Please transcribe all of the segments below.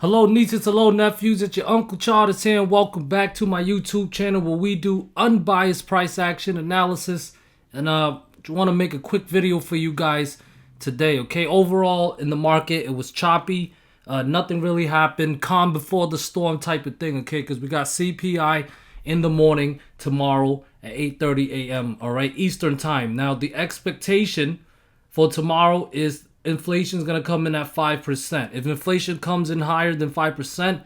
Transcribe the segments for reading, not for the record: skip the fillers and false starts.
Hello nieces, hello nephews, it's your Uncle Charles here and welcome back to my YouTube channel where we do unbiased price action analysis. And want to make a quick video for you guys today, okay? Overall in the market it was choppy, nothing really happened, calm before the storm type of thing, okay? Because we got CPI in the morning tomorrow at 8:30 a.m. all right, Eastern time. Now the expectation for tomorrow is inflation is going to come in at 5%. If inflation comes in higher than 5%,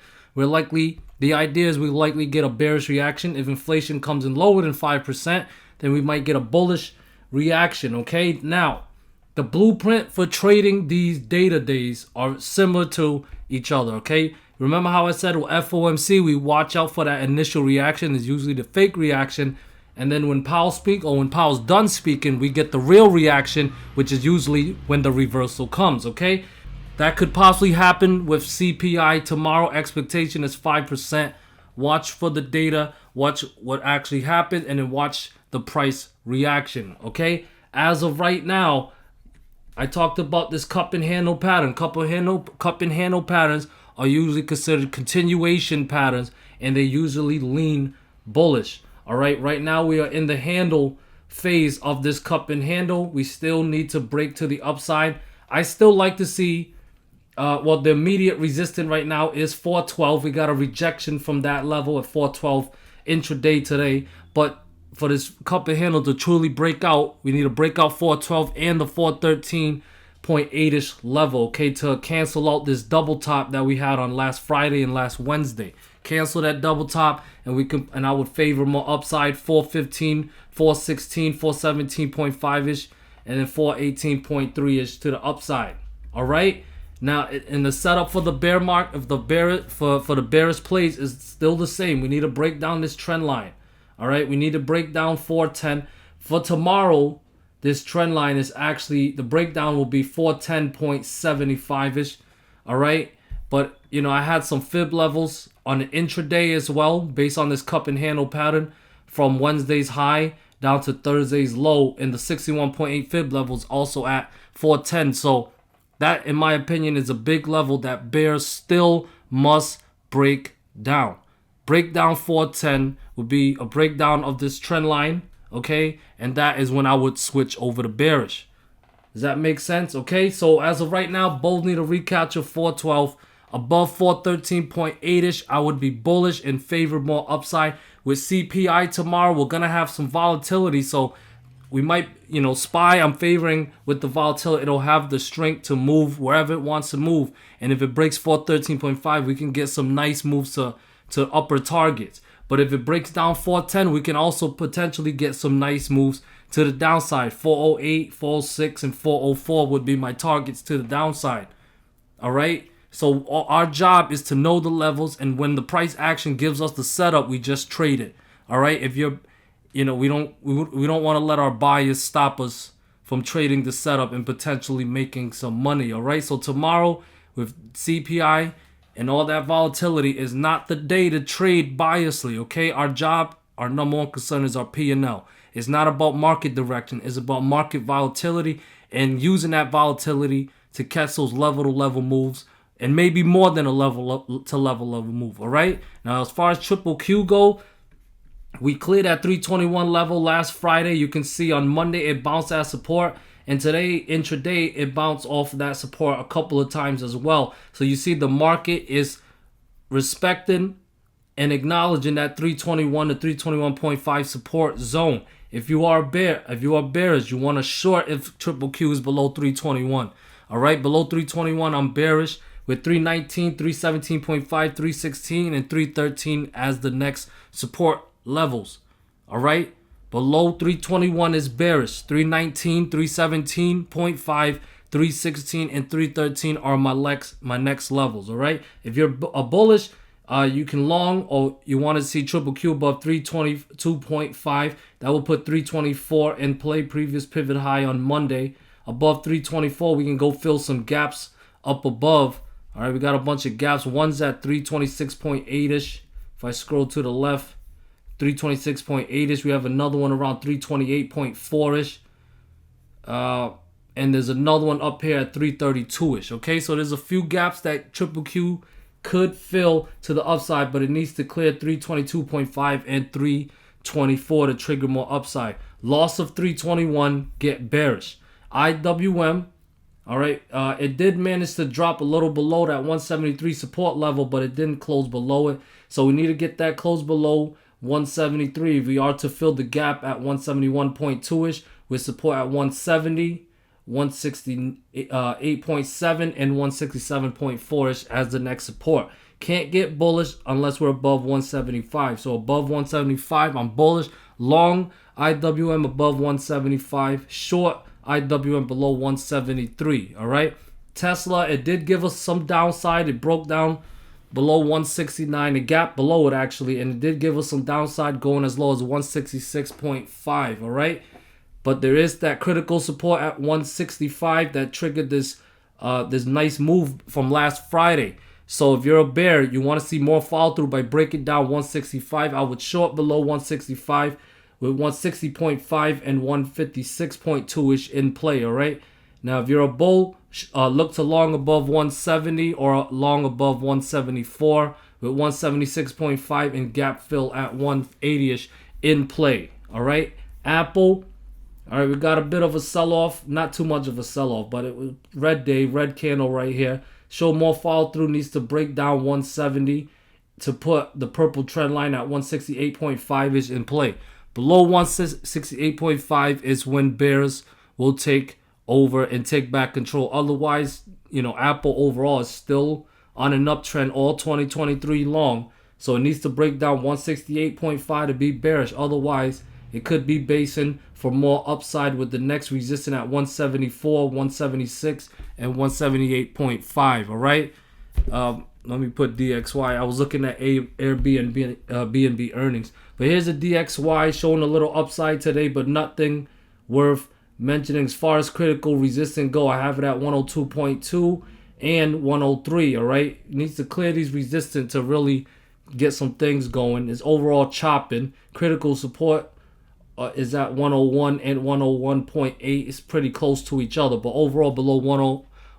the idea is we likely get a bearish reaction. If inflation comes in lower than 5%, then we might get a bullish reaction, okay? Now, the blueprint for trading these data days are similar to each other, okay? Remember how I said with FOMC, we watch out for that initial reaction. It's usually the fake reaction. And then when Powell speaks, or when Powell's done speaking, we get the real reaction, which is usually when the reversal comes, okay? That could possibly happen with CPI tomorrow. Expectation is 5%. Watch for the data, watch what actually happened, and then watch the price reaction, okay? As of right now, I talked about this cup and handle pattern. Cup and handle patterns are usually considered continuation patterns, and they usually lean bullish. All right, right now we are in the handle phase of this cup and handle. We still need to break to the upside. I still like to see, the immediate resistance right now is 412. We got a rejection from that level at 412 intraday today. But for this cup and handle to truly break out, we need to break out 412 and the 413.8-ish level, okay, to cancel out this double top that we had on last Friday and last Wednesday. Cancel that double top, and I would favor more upside, 415, 416, 417.5-ish, and then 418.3-ish to the upside. All right. Now, in the setup for the bear market, for the bearish plays is still the same. We need to break down this trend line. All right. We need to break down 410 for tomorrow. This trend line is actually, the breakdown will be 410.75-ish. All right. But, you know, I had some fib levels on the intraday as well, based on this cup and handle pattern from Wednesday's high down to Thursday's low. And the 61.8 fib levels also at 410. So that, in my opinion, is a big level that bears still must break down. Break down 410 would be a breakdown of this trend line, okay? And that is when I would switch over to bearish. Does that make sense? Okay, so as of right now, both need to recapture 412. Above 413.8-ish, I would be bullish and favor more upside. With CPI tomorrow, we're going to have some volatility. So we might, SPY, I'm favoring with the volatility. It'll have the strength to move wherever it wants to move. And if it breaks 413.5, we can get some nice moves to upper targets. But if it breaks down 410, we can also potentially get some nice moves to the downside. 408, 406, and 404 would be my targets to the downside. All right? So our job is to know the levels, and when the price action gives us the setup, we just trade it. All right? If we don't want to let our bias stop us from trading the setup and potentially making some money. All right? So tomorrow with CPI and all that volatility is not the day to trade biasly. Okay? Our job, our number one concern is our P&L. It's not about market direction. It's about market volatility and using that volatility to catch those level-to-level moves. And maybe more than a level-to-level move, all right? Now, as far as QQQ go, we cleared that 321 level last Friday. You can see on Monday it bounced at support. And today, intraday, it bounced off that support a couple of times as well. So you see the market is respecting and acknowledging that 321 to 321.5 support zone. If you are bearish, you want to short if QQQ is below 321. All right, below 321, I'm bearish. With 319, 317.5, 316, and 313 as the next support levels. All right? Below 321 is bearish. 319, 317.5, 316, and 313 are my next levels. All right? If you're a bullish, you can long, or you want to see QQQ above 322.5. That will put 324 in play. Previous pivot high on Monday. Above 324, we can go fill some gaps up above. All right, we got a bunch of gaps. One's at 326.8-ish. If I scroll to the left, 326.8-ish. We have another one around 328.4-ish. And there's another one up here at 332-ish. Okay, so there's a few gaps that QQQ could fill to the upside, but it needs to clear 322.5 and 324 to trigger more upside. Loss of 321, get bearish. IWM, all right, it did manage to drop a little below that 173 support level, but it didn't close below it. So we need to get that close below 173 if we are to fill the gap at 171.2-ish with support at 170, 168.7 and 167.4-ish as the next support. Can't get bullish unless we're above 175. So above 175, I'm bullish. Long IWM above 175. Short IWM below 173. All right. Tesla, it did give us some downside. It broke down below 169, a gap below it actually, and it did give us some downside going as low as 166.5. All right. But there is that critical support at 165 that triggered this nice move from last Friday. So if you're a bear, you want to see more follow through by breaking down 165. I would short below 165 with 160.5 and 156.2-ish in play, all right? Now, if you're a bull, look to long above 170 or long above 174 with 176.5 and gap fill at 180-ish in play, all right? Apple, all right, we got a bit of a sell-off. Not too much of a sell-off, but it was red day, red candle right here. Show more follow-through, needs to break down 170 to put the purple trend line at 168.5-ish in play. Below 168.5 is when bears will take over and take back control. Otherwise, you know, Apple overall is still on an uptrend all 2023 long. So it needs to break down 168.5 to be bearish. Otherwise, it could be basing for more upside with the next resistance at 174, 176, and 178.5. All right. Let me put DXY. I was looking at Airbnb B&B earnings. But here's a DXY showing a little upside today, but nothing worth mentioning. As far as critical resistance go, I have it at 102.2 and 103, all right? It needs to clear these resistance to really get some things going. It's overall chopping. Critical support is at 101 and 101.8. It's pretty close to each other, but overall below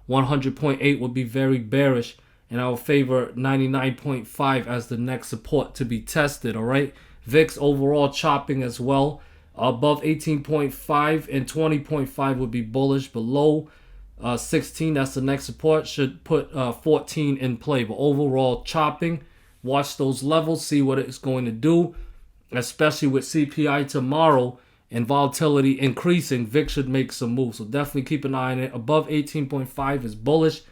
100.8 would be very bearish. And I will favor 99.5 as the next support to be tested, all right? VIX overall chopping as well. Above 18.5 and 20.5 would be bullish. Below 16, that's the next support. Should put 14 in play. But overall chopping. Watch those levels. See what it's going to do. Especially with CPI tomorrow and volatility increasing. VIX should make some moves. So definitely keep an eye on it. Above 18.5 is bullish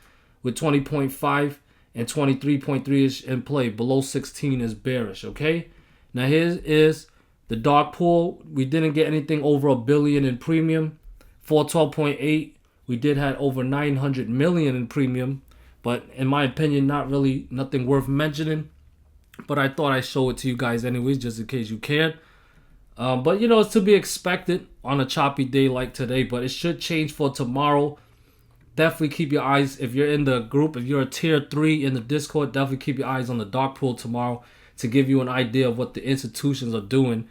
with 20.5 and 23.3 in play. Below 16 is bearish, okay? Now here is the dark pool. We didn't get anything over $1 billion in premium. 412.8. We did have over 900 million in premium, but in my opinion, not really nothing worth mentioning. But I thought I'd show it to you guys anyways, just in case you cared. But you know, it's to be expected on a choppy day like today. But it should change for tomorrow. Definitely keep your eyes, if you're in the group, if you're a tier 3 in the Discord, definitely keep your eyes on the dark pool tomorrow to give you an idea of what the institutions are doing.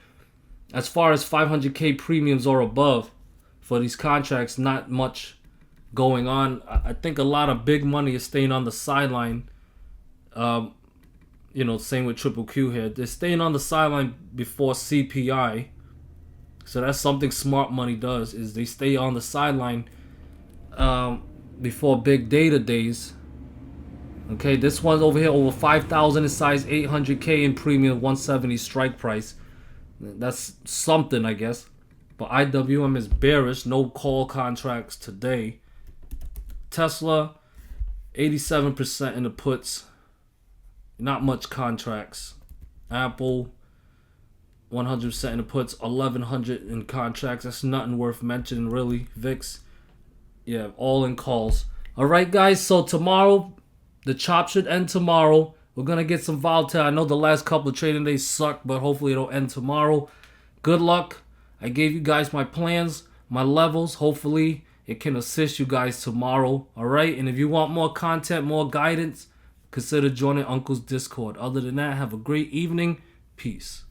As far as 500K premiums or above for these contracts, not much going on. I think a lot of big money is staying on the sideline. You know, same with QQQ here. They're staying on the sideline before CPI. So that's something smart money does, is they stay on the sideline before big data days. Okay, this one's over here over 5,000 in size, 800K in premium, 170 strike price. That's something, I guess. But IWM is bearish, no call contracts today. Tesla, 87% in the puts, not much contracts. Apple, 100% in the puts, 1,100 in contracts. That's nothing worth mentioning, really. VIX, yeah, all in calls. All right, guys, so tomorrow, the chop should end tomorrow. We're going to get some volatile. I know the last couple of trading days suck, but hopefully it'll end tomorrow. Good luck. I gave you guys my plans, my levels. Hopefully it can assist you guys tomorrow. All right? And if you want more content, more guidance, consider joining Uncle's Discord. Other than that, have a great evening. Peace.